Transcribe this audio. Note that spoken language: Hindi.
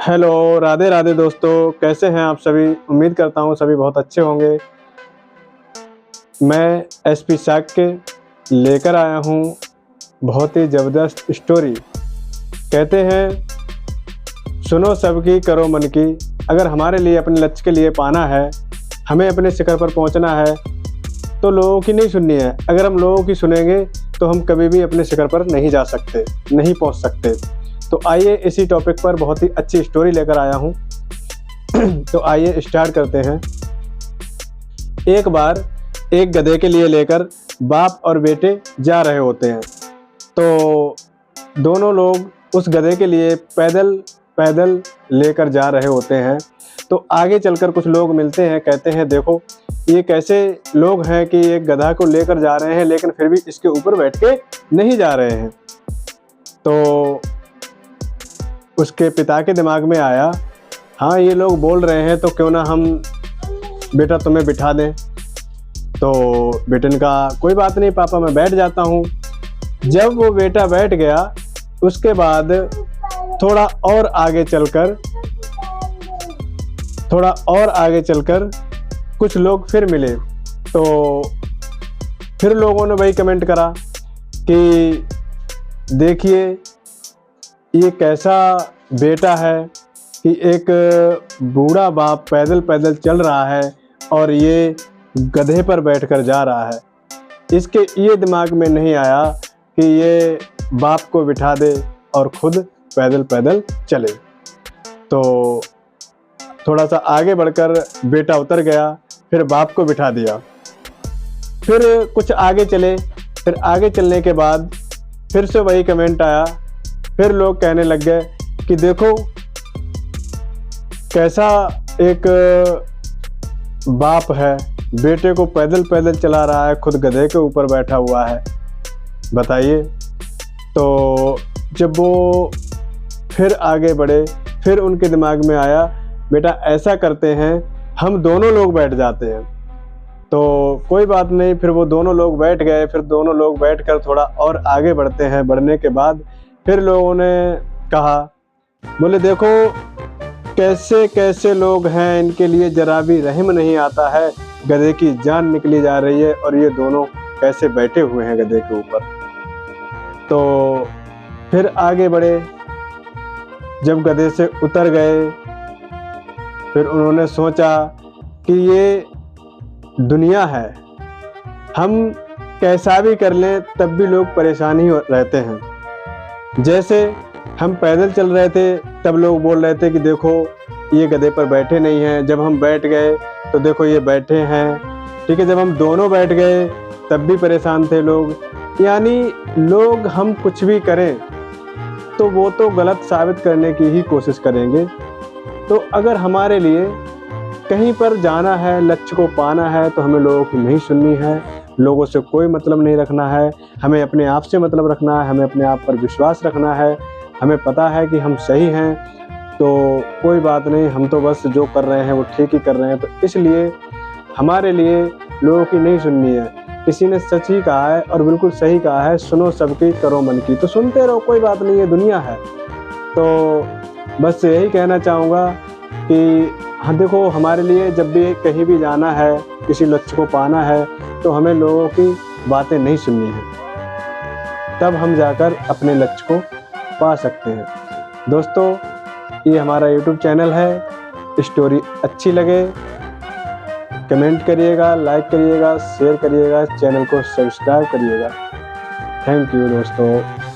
हेलो, राधे राधे दोस्तों, कैसे हैं आप सभी? उम्मीद करता हूँ सभी बहुत अच्छे होंगे। मैं एसपी साक्य लेकर आया हूँ बहुत ही ज़बरदस्त स्टोरी। कहते हैं सुनो सबकी करो मन की। अगर हमारे लिए अपने लक्ष्य के लिए पाना है, हमें अपने शिखर पर पहुँचना है तो लोगों की नहीं सुननी है। अगर हम लोगों की सुनेंगे तो हम कभी भी अपने शिखर पर नहीं जा सकते, नहीं पहुँच सकते। तो आइए इसी टॉपिक पर बहुत ही अच्छी स्टोरी लेकर आया हूँ। तो आइए स्टार्ट करते हैं। एक बार एक गधे के लिए लेकर बाप और बेटे जा रहे होते हैं। तो दोनों लोग उस गधे के लिए पैदल पैदल लेकर जा रहे होते हैं। तो आगे चलकर कुछ लोग मिलते हैं, कहते हैं देखो ये कैसे लोग हैं कि एक गधा को लेकर जा रहे हैं लेकिन फिर भी इसके ऊपर बैठ के नहीं जा रहे हैं। तो उसके पिता के दिमाग में आया, हाँ ये लोग बोल रहे हैं तो क्यों ना हम बेटा तुम्हें बिठा दें। तो बेटे ने कहा कोई बात नहीं पापा, मैं बैठ जाता हूँ। जब वो बेटा बैठ गया उसके बाद थोड़ा और आगे चलकर कुछ लोग फिर मिले। तो फिर लोगों ने वही कमेंट करा कि देखिए ये कैसा बेटा है कि एक बूढ़ा बाप पैदल पैदल चल रहा है और ये गधे पर बैठकर जा रहा है। इसके ये दिमाग में नहीं आया कि ये बाप को बिठा दे और खुद पैदल पैदल चले। तो थोड़ा सा आगे बढ़कर बेटा उतर गया, फिर बाप को बिठा दिया। फिर कुछ आगे चले, फिर आगे चलने के बाद फिर से वही कमेंट आया। फिर लोग कहने लग गए कि देखो कैसा एक बाप है, बेटे को पैदल पैदल चला रहा है, खुद गधे के ऊपर बैठा हुआ है, बताइए। तो जब वो फिर आगे बढ़े, फिर उनके दिमाग में आया बेटा ऐसा करते हैं हम दोनों लोग बैठ जाते हैं। तो कोई बात नहीं, फिर वो दोनों लोग बैठ गए। फिर दोनों लोग बैठकर थोड़ा और आगे बढ़ते हैं। बढ़ने के बाद फिर लोगों ने कहा, बोले देखो कैसे कैसे लोग हैं, इनके लिए जरा भी रहम नहीं आता है, गधे की जान निकली जा रही है और ये दोनों कैसे बैठे हुए हैं गधे के ऊपर। तो फिर आगे बढ़े, जब गधे से उतर गए फिर उन्होंने सोचा कि ये दुनिया है, हम कैसा भी कर लें तब भी लोग परेशान ही रहते हैं। जैसे हम पैदल चल रहे थे तब लोग बोल रहे थे कि देखो ये गधे पर बैठे नहीं हैं, जब हम बैठ गए तो देखो ये बैठे हैं, ठीक है। जब हम दोनों बैठ गए तब भी परेशान थे लोग। यानी लोग हम कुछ भी करें तो वो तो गलत साबित करने की ही कोशिश करेंगे। तो अगर हमारे लिए कहीं पर जाना है, लक्ष्य को पाना है, तो हमें लोगों की नहीं सुननी है, लोगों से कोई मतलब नहीं रखना है, हमें अपने आप से मतलब रखना है, हमें अपने आप पर विश्वास रखना है। हमें पता है कि हम सही हैं तो कोई बात नहीं, हम तो बस जो कर रहे हैं वो ठीक ही कर रहे हैं। तो इसलिए हमारे लिए लोगों की नहीं सुननी है। किसी ने सच ही कहा है और बिल्कुल सही कहा है, सुनो सबकी करो मन की। तो सुनते रहो, कोई बात नहीं, ये दुनिया है। तो बस यही कहना चाहूँगा कि हाँ देखो हमारे लिए जब भी कहीं भी जाना है, किसी लक्ष्य को पाना है, तो हमें लोगों की बातें नहीं सुननी है, तब हम जाकर अपने लक्ष्य को पा सकते हैं। दोस्तों ये हमारा YouTube चैनल है। स्टोरी अच्छी लगे कमेंट करिएगा, लाइक करिएगा, शेयर करिएगा, चैनल को सब्सक्राइब करिएगा। थैंक यू दोस्तों।